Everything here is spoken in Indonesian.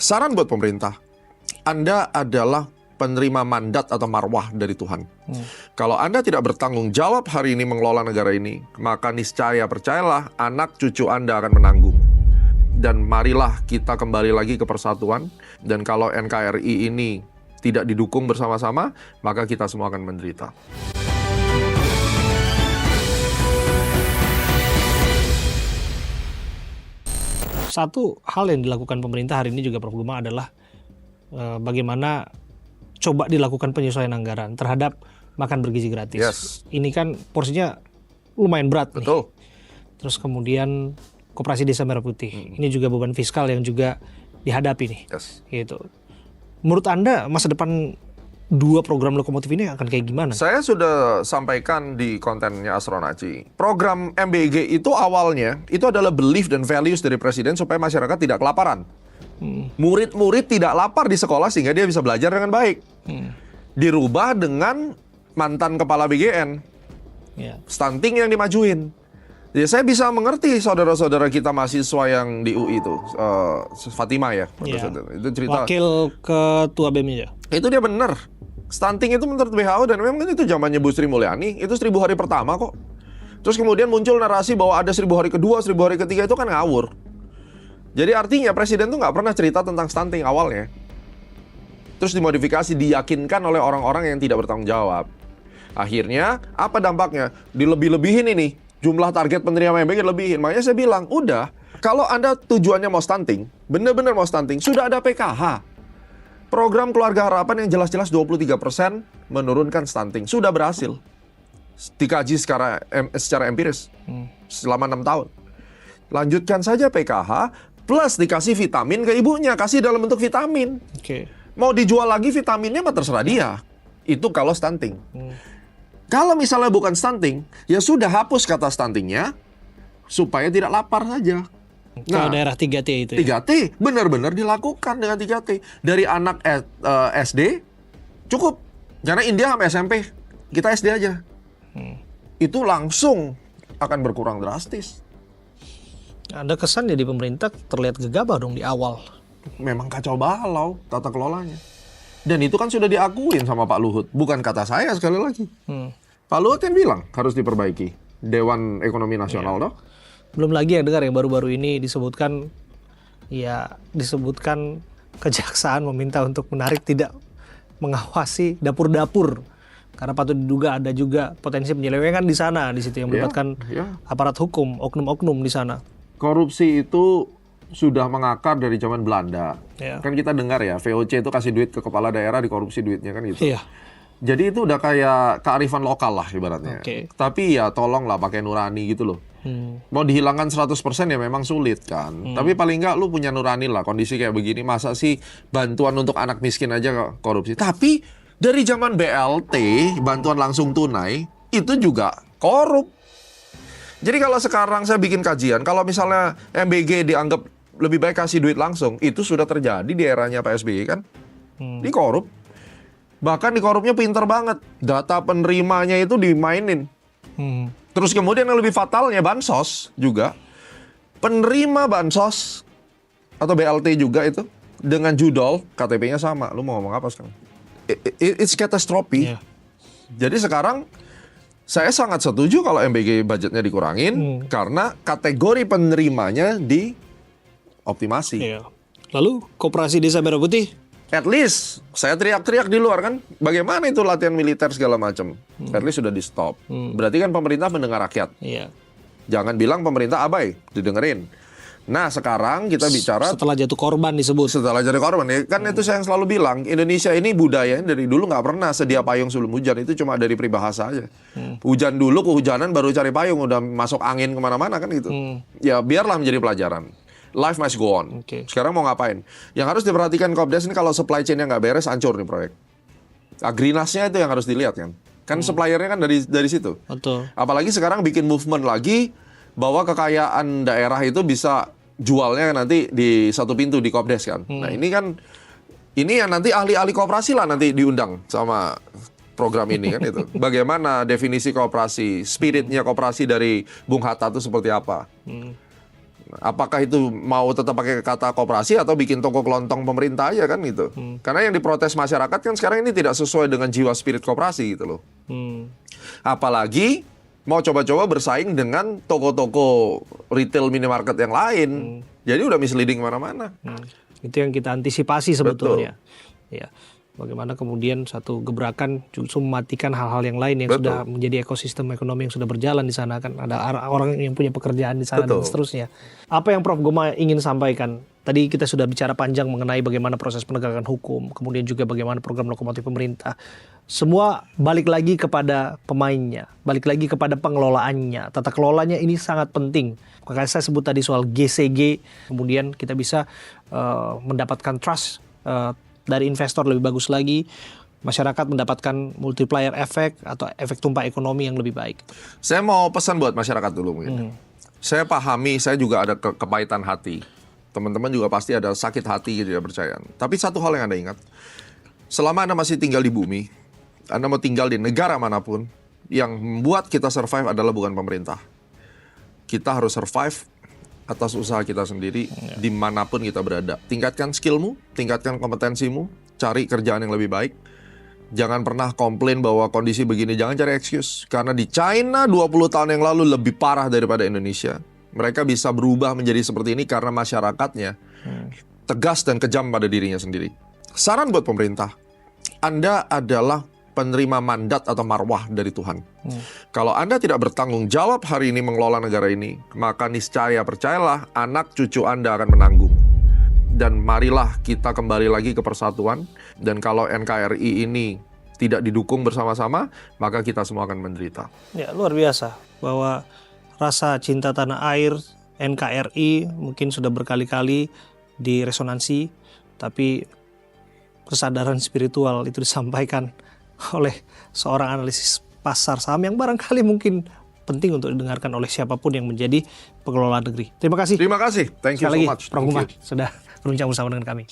saran buat pemerintah, Anda adalah penerima mandat atau marwah dari Tuhan. Kalau Anda tidak bertanggung jawab hari ini mengelola negara ini, maka niscaya percayalah anak cucu Anda akan menanggung. Dan marilah kita kembali lagi ke persatuan. Dan kalau NKRI ini tidak didukung bersama-sama, maka kita semua akan menderita. Satu hal yang dilakukan pemerintah hari ini juga Prof. Guma adalah bagaimana coba dilakukan penyesuaian anggaran terhadap makan bergizi gratis. Yes. Ini kan porsinya lumayan berat Betul. nih. Terus kemudian Koperasi Desa Merah Putih. Ini juga beban fiskal yang juga dihadapi nih. Yes. Gitu. Menurut Anda masa depan dua program lokomotif ini akan kayak gimana? Saya sudah sampaikan di kontennya Astronaci. Program MBG itu awalnya itu adalah belief dan values dari Presiden supaya masyarakat tidak kelaparan. Murid-murid tidak lapar di sekolah sehingga dia bisa belajar dengan baik. Dirubah dengan mantan kepala BGN, Ya. stunting yang dimajuin. Ya, saya bisa mengerti saudara-saudara kita mahasiswa yang di UI itu, Fatima ya, Ya. itu cerita. Wakil ketua BEM ya. Itu dia bener. Stunting itu menurut WHO dan memang itu zamannya Bu Sri Mulyani, itu 1000 hari pertama kok. Terus kemudian muncul narasi bahwa ada 1000 hari kedua, 1000 hari ketiga, itu kan ngawur. Jadi artinya Presiden tuh nggak pernah cerita tentang stunting awalnya. Terus dimodifikasi, diyakinkan oleh orang-orang yang tidak bertanggung jawab. Akhirnya, apa dampaknya? Dilebih-lebihin ini. Jumlah target penerima MBG lebihin. Makanya saya bilang, udah, kalau Anda tujuannya mau stunting, benar-benar mau stunting, sudah ada PKH. Program Keluarga Harapan yang jelas-jelas 23% menurunkan stunting. Sudah berhasil. Dikaji secara empiris selama 6 tahun. Lanjutkan saja PKH, plus dikasih vitamin ke ibunya. Kasih dalam bentuk vitamin. Oke. Mau dijual lagi vitaminnya mah terserah dia. Itu kalau stunting. Kalau misalnya bukan stunting, ya sudah hapus kata stuntingnya supaya tidak lapar saja. Ke daerah 3T itu ya? 3T, benar-benar dilakukan dengan 3T. Dari anak SD, cukup. Karena India sampai SMP, kita SD aja. Itu langsung akan berkurang drastis. Ada kesan ya di pemerintah terlihat gegabah dong di awal. Memang kacau balau tata kelolanya. Dan itu kan sudah diakuin sama Pak Luhut. Bukan kata saya sekali lagi. Pak Luhut kan bilang harus diperbaiki. Dewan Ekonomi Nasional toh. Belum lagi yang dengar yang baru-baru ini disebutkan kejaksaan meminta untuk menarik tidak mengawasi dapur-dapur karena patut diduga ada juga potensi penyelewengan di sana, di situ yang melibatkan aparat hukum, oknum-oknum di sana. Korupsi itu sudah mengakar dari zaman Belanda. Ya. Kan kita dengar ya, VOC itu kasih duit ke kepala daerah, dikorupsi duitnya kan gitu. Iya. Jadi itu udah kayak kearifan lokal lah ibaratnya. Oke. Tapi ya tolonglah pakai nurani gitu loh. Mau dihilangkan 100% ya memang sulit kan. Tapi paling nggak lu punya nurani lah. Kondisi kayak begini, masa sih bantuan untuk anak miskin aja korupsi. Tapi dari zaman BLT, bantuan langsung tunai, itu juga korup. Jadi kalau sekarang saya bikin kajian, kalau misalnya MBG dianggap lebih baik kasih duit langsung, itu sudah terjadi di eranya Pak SBY kan. Dikorup. Bahkan dikorupnya pinter banget. Data penerimanya itu dimainin. Terus kemudian yang lebih fatalnya bansos juga. Penerima bansos atau BLT juga itu dengan judol KTP-nya sama. Lu mau ngomong apa sekarang? It's catastrophe. Iya. Jadi sekarang saya sangat setuju kalau MBG budgetnya dikurangin karena kategori penerimanya dioptimasi. Iya. Lalu Koperasi Desa Merah Putih? At least saya teriak-teriak di luar kan, bagaimana itu latihan militer segala macam. At least sudah di stop. Berarti kan pemerintah mendengar rakyat. Iya. Jangan bilang pemerintah abai, didengerin. Nah sekarang kita bicara Setelah jatuh korban disebut. setelah jadi korban ya kan itu saya yang selalu bilang Indonesia ini budayanya dari dulu nggak pernah sedia payung sebelum hujan, itu cuma dari peribahasa aja. Hujan dulu, kehujanan baru cari payung, udah masuk angin kemana-mana kan gitu. Ya biarlah menjadi pelajaran. Life must go on. Oke. Sekarang mau ngapain? Yang harus diperhatikan Kopdes ini kalau supply chain-nya nggak beres, hancur nih proyek. Agrinasnya itu yang harus dilihat kan. Kan suppliernya kan dari situ. Betul. Apalagi sekarang bikin movement lagi bahwa kekayaan daerah itu bisa jualnya nanti di satu pintu di Kopdes kan. Nah ini kan, ini yang nanti ahli-ahli koperasi lah nanti diundang sama program ini kan itu. Bagaimana definisi koperasi, spiritnya koperasi dari Bung Hatta itu seperti apa. Apakah itu mau tetap pakai kata koperasi atau bikin toko kelontong pemerintah aja kan gitu. Karena yang diprotes masyarakat kan sekarang ini tidak sesuai dengan jiwa spirit koperasi gitu loh. Apalagi mau coba-coba bersaing dengan toko-toko retail minimarket yang lain. Jadi udah misleading mana-mana. Itu yang kita antisipasi sebetulnya. Ya. Bagaimana kemudian satu gebrakan justru mematikan hal-hal yang lain yang sudah menjadi ekosistem ekonomi yang sudah berjalan di sana, kan ada orang yang punya pekerjaan di sana dan seterusnya. Apa yang Prof Goma ingin sampaikan? Tadi kita sudah bicara panjang mengenai bagaimana proses penegakan hukum, kemudian juga bagaimana program lokomotif pemerintah. Semua balik lagi kepada pemainnya, balik lagi kepada pengelolaannya. Tata kelolanya ini sangat penting. Makanya saya sebut tadi soal GCG, kemudian kita bisa mendapatkan trust dari investor lebih bagus lagi, masyarakat mendapatkan multiplier efek atau efek tumpah ekonomi yang lebih baik. Saya mau pesan buat masyarakat dulu mungkin. Saya pahami, saya juga ada kepahitan hati. Teman-teman juga pasti ada sakit hati tidak percaya. Tapi satu hal yang Anda ingat, selama Anda masih tinggal di bumi, Anda mau tinggal di negara manapun, yang membuat kita survive adalah bukan pemerintah. Kita harus survive atas usaha kita sendiri dimanapun kita berada. Tingkatkan skillmu, tingkatkan kompetensimu, cari kerjaan yang lebih baik. Jangan pernah komplain bahwa kondisi begini, jangan cari excuse. Karena di China 20 tahun yang lalu lebih parah daripada Indonesia. Mereka bisa berubah menjadi seperti ini karena masyarakatnya tegas dan kejam pada dirinya sendiri. Saran buat pemerintah, Anda adalah penerima mandat atau marwah dari Tuhan. Kalau Anda tidak bertanggung jawab hari ini mengelola negara ini, maka niscaya percayalah anak cucu Anda akan menanggung. Dan marilah kita kembali lagi ke persatuan. Dan kalau NKRI ini tidak didukung bersama-sama, maka kita semua akan menderita. Ya, luar biasa bahwa rasa cinta tanah air, NKRI mungkin sudah berkali-kali diresonansi, tapi kesadaran spiritual itu disampaikan oleh seorang analisis pasar saham yang barangkali mungkin penting untuk didengarkan oleh siapapun yang menjadi pengelola negeri. Terima kasih. Terima kasih. Thank you so much. Prof Goma sudah berbincang bersama dengan kami.